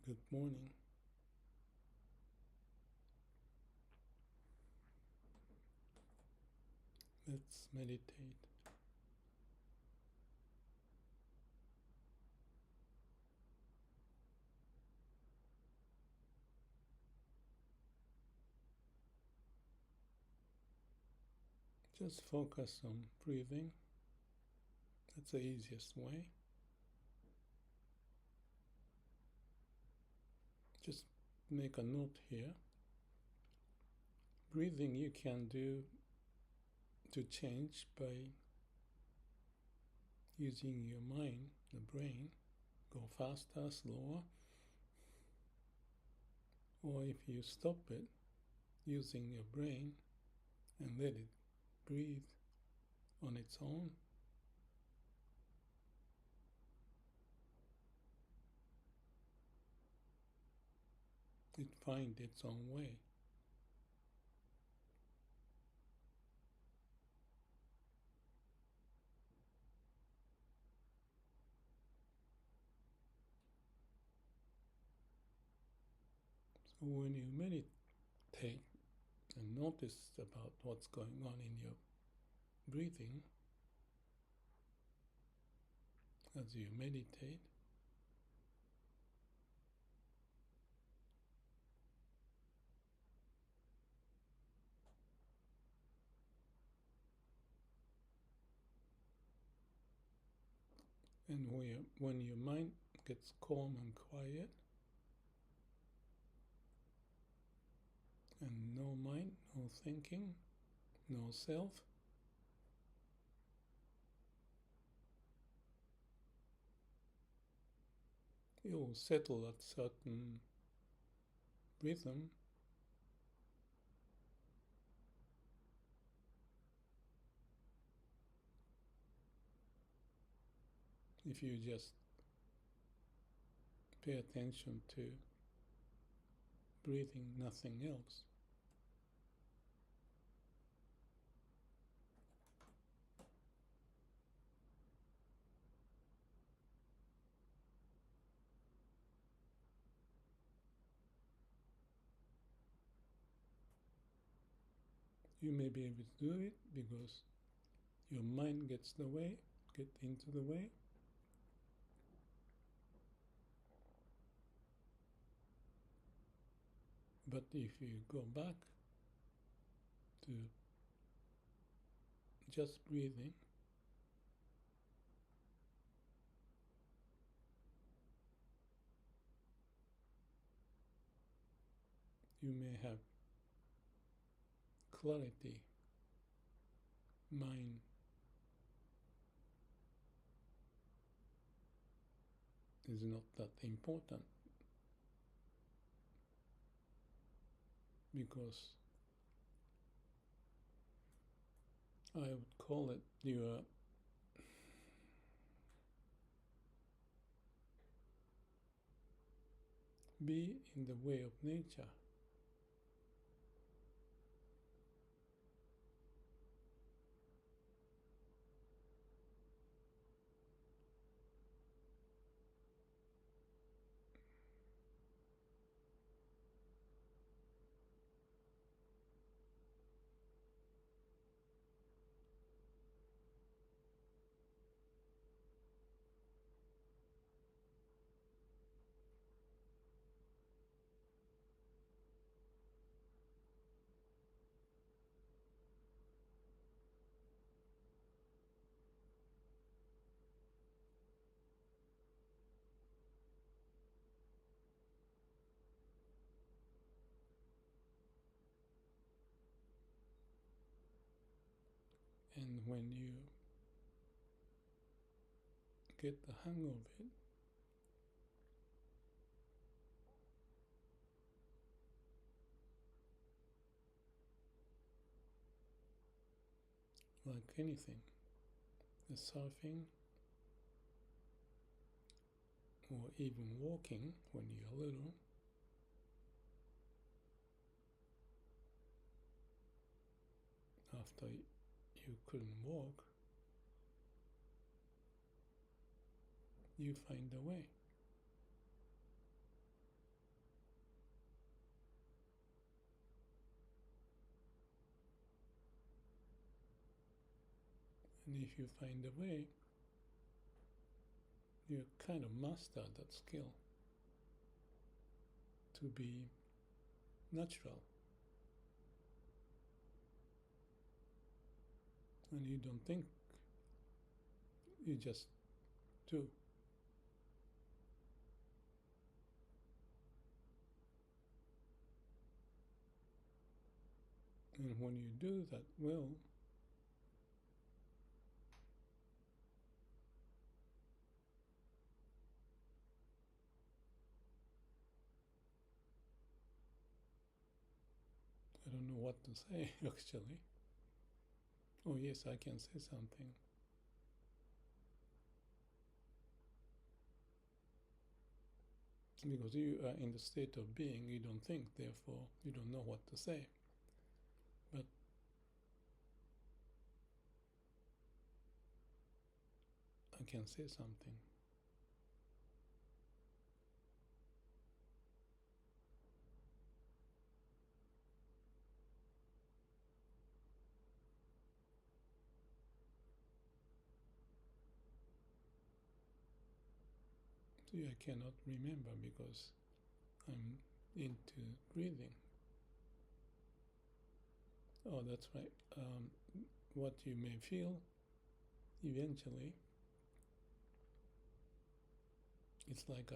Good morning. Let's meditate. Just focus on breathing. That's the easiest way. Just make a note here. Breathing you can do to change by using your mind, the brain. Go faster, slower. Or if you stop it, using your brain and let it breathe on its own. It finds its own way. So when you meditate and notice about what's going on in your breathing, as you meditate, and when your mind gets calm and quiet, and no mind, no thinking, no self, you'll settle at certain rhythm. If you just pay attention to breathing, nothing else. You may be able to do it because your mind get into the way. But if you go back to just breathing, you may have clarity. Mind is not that important because I would call it your be in the way of nature. And when you get the hang of it, like anything, the surfing or even walking when you're little, after you couldn't walk, you find a way. if you find a way, you kind of master that skill to be natural. And you don't think, you just do. And when you do that well, I don't know what to say actually. Oh yes, I can say something. Because you are in the state of being, you don't think, therefore you don't know what to say. But I can say something. See, I cannot remember because I'm into breathing. Oh, that's right. What you may feel eventually, it's like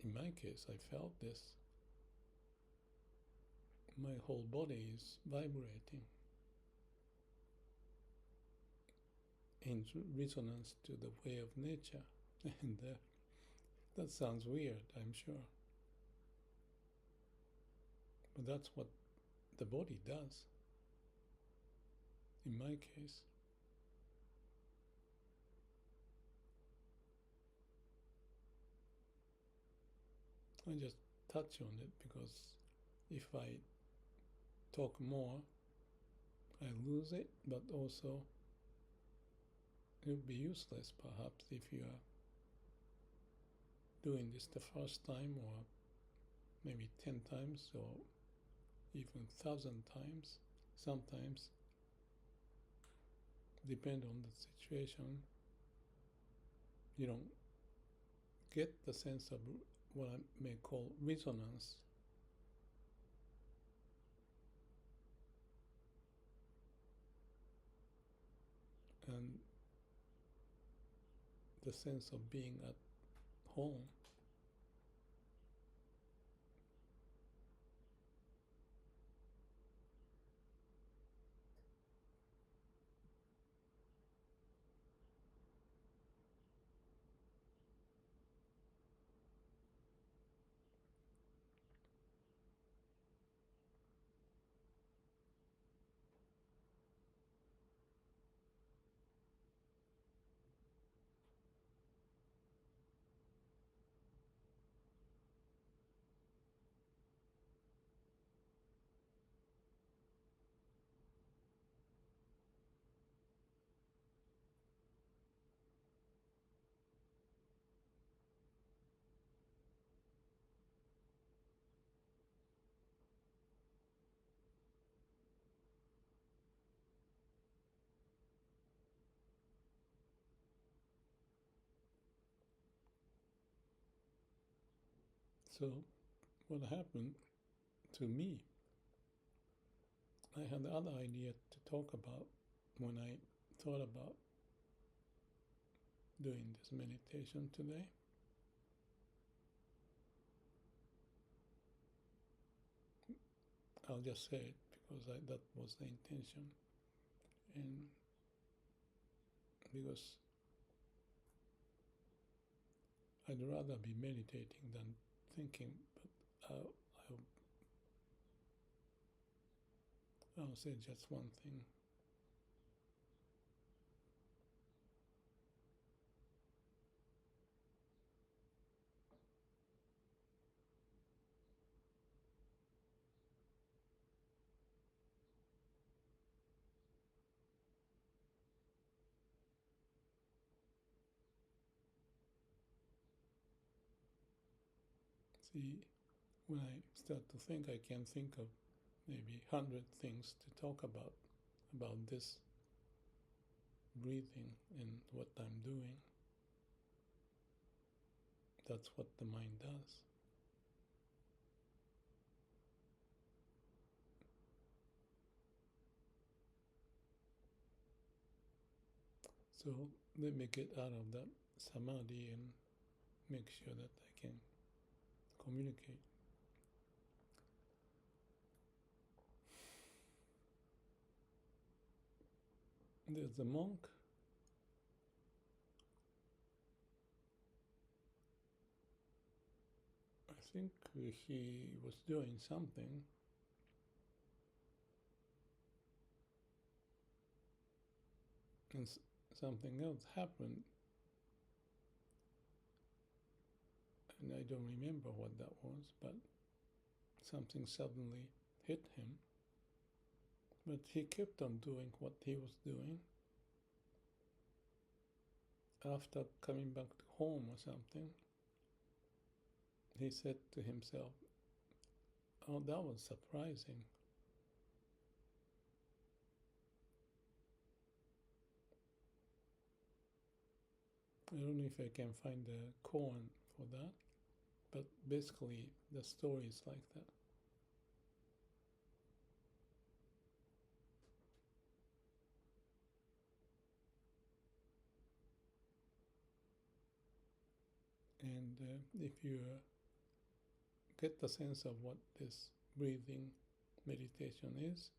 in my case, I felt this. My whole body is vibrating in resonance to the way of nature. And that sounds weird, I'm sure. But that's what the body does, in my case. I just touch on it because if I talk more, I lose it, but also it would be useless perhaps if you are doing this the first time, or maybe 10 times, or even 1,000 times. Sometimes, depend on the situation, you don't get the sense of what I may call resonance. And the sense of being at home. So, what happened to me, I had the other idea to talk about when I thought about doing this meditation today. I'll just say it because that was the intention. And because I'd rather be meditating than thinking, but I'll say just one thing. See, when I start to think, I can think of maybe 100 things to talk about this. breathing and what I'm doing. That's what the mind does. So let me get out of that samadhi and make sure that I can communicate. There's a monk. I think he was doing something, and something else happened, and I don't remember what that was, but something suddenly hit him. But he kept on doing what he was doing. After coming back to home or something, he said to himself, "Oh, that was surprising." I don't know if I can find the koan for that, but basically the story is like that. And if you get the sense of what this breathing meditation is,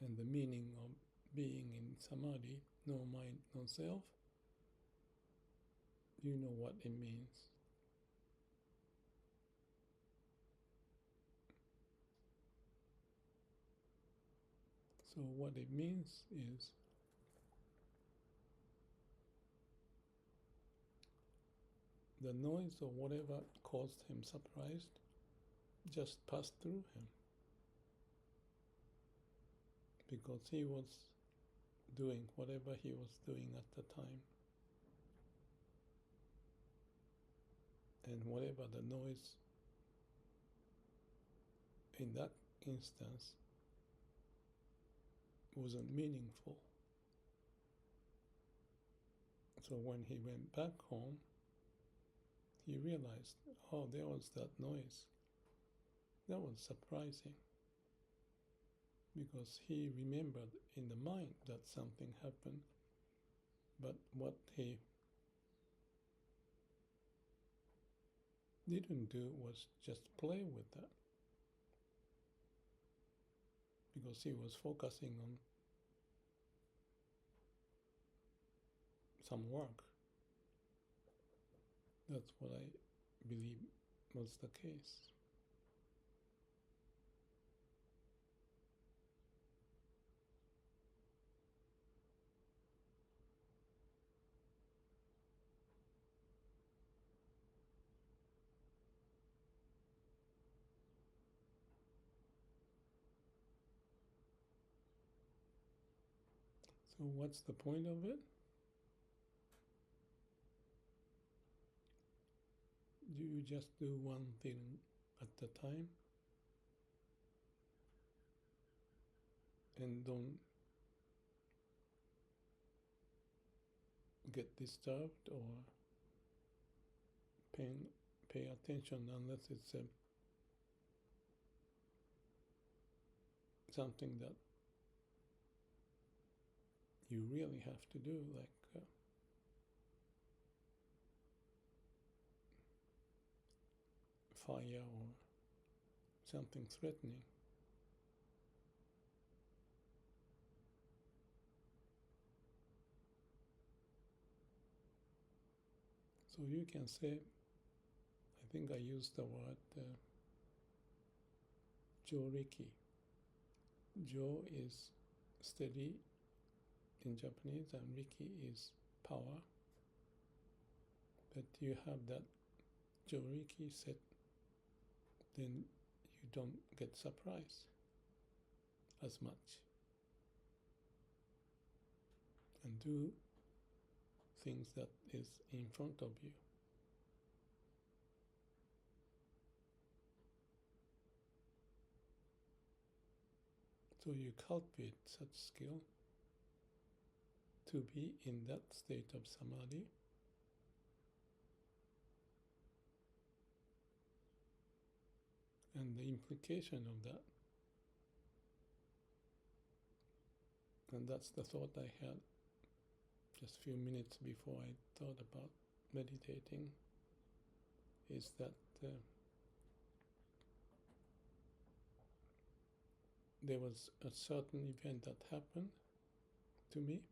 and the meaning of being in samadhi, no mind, no self, you know what it means. So what it means is the noise or whatever caused him surprised just passed through him, because he was doing whatever he was doing at the time. And whatever the noise in that instance wasn't meaningful. So when he went back home, he realized, oh, there was that noise. That was surprising, because he remembered in the mind that something happened, but what he didn't do was just play with that, because he was focusing on some work. That's what I believe was the case. So what's the point of it? You just do one thing at a time and don't get disturbed or pay attention unless it's something that you really have to do, like fire or something threatening. So you can say, I think I used the word Jo-riki. Jo is steady in Japanese and Riki is power. But you have that Jo-riki set, then you don't get surprised as much. And do things that is in front of you. So you cultivate such skill to be in that state of samadhi, and the implication of that, and that's the thought I had just a few minutes before I thought about meditating, is that there was a certain event that happened to me,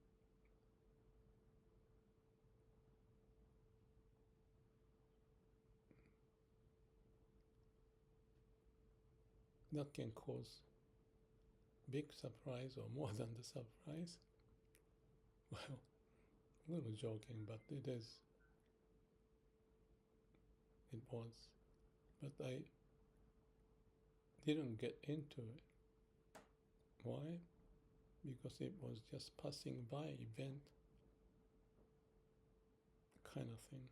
that can cause big surprise or more than the surprise. Well, a little joking, but it was. But I didn't get into it. Why? Because it was just passing by event kind of thing.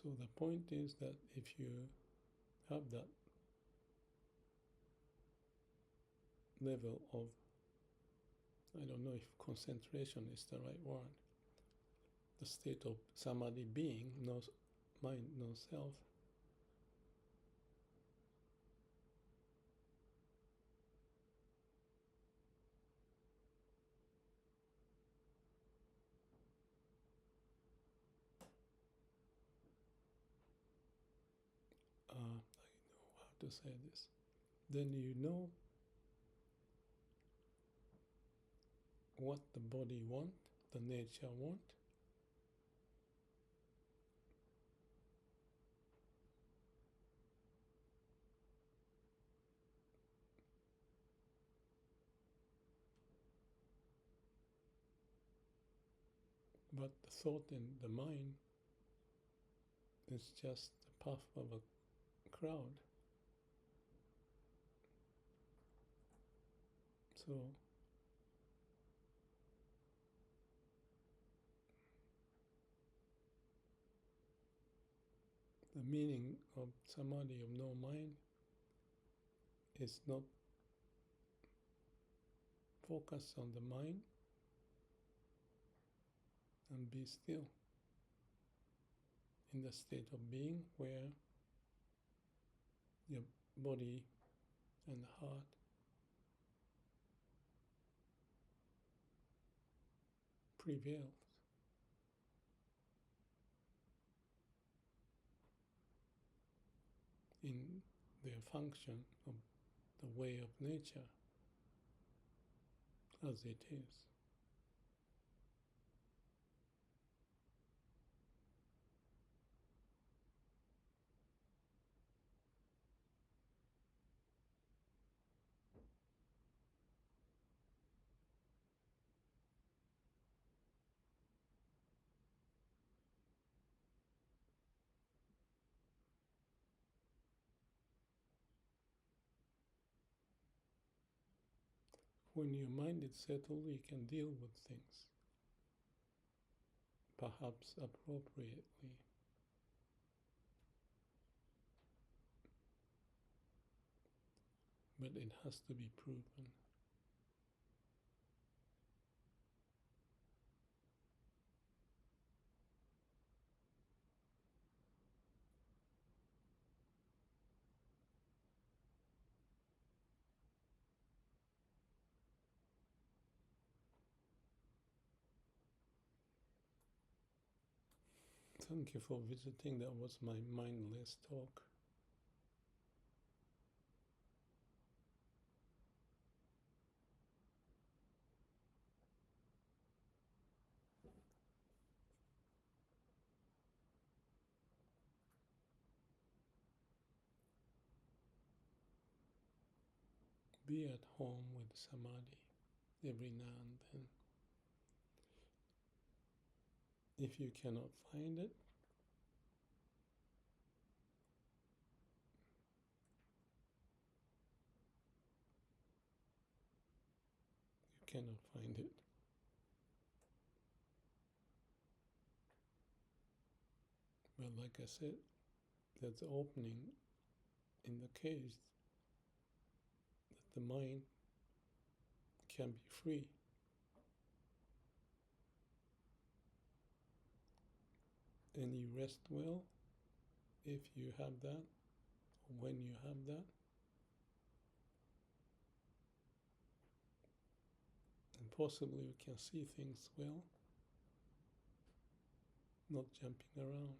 So the point is that if you have that level of, I don't know if concentration is the right word, the state of samadhi being, no mind, no self, I know how to say this, then you know what the body want, the nature want, but the thought in the mind is just the puff of a crowd. So the meaning of samadhi, of no mind, is not focus on the mind and be still in the state of being where your body and heart prevails. In their function of the way of nature as it is. When your mind is settled, you can deal with things, perhaps appropriately. But it has to be proven. Thank you for visiting. That was my mindless talk. Be at home with samadhi every now and then. If you cannot find it, you cannot find it. But like I said, there's an opening in the case that the mind can be free. And you rest well if you have that, or when you have that. And possibly you can see things well, not jumping around.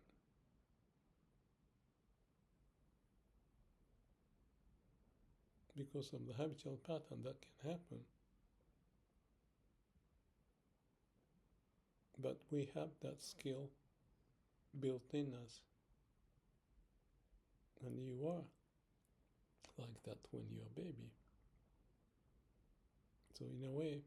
Because of the habitual pattern that can happen. But we have that skill built in us. And you are like that when you're a baby. So in a way,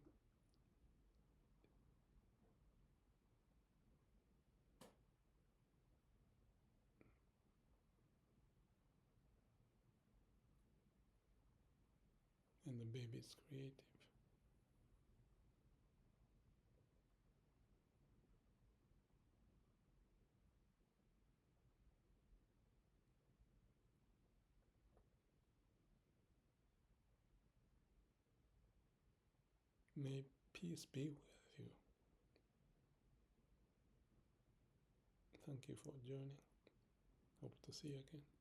and the baby is creative. May peace be with you. Thank you for joining. Hope to see you again.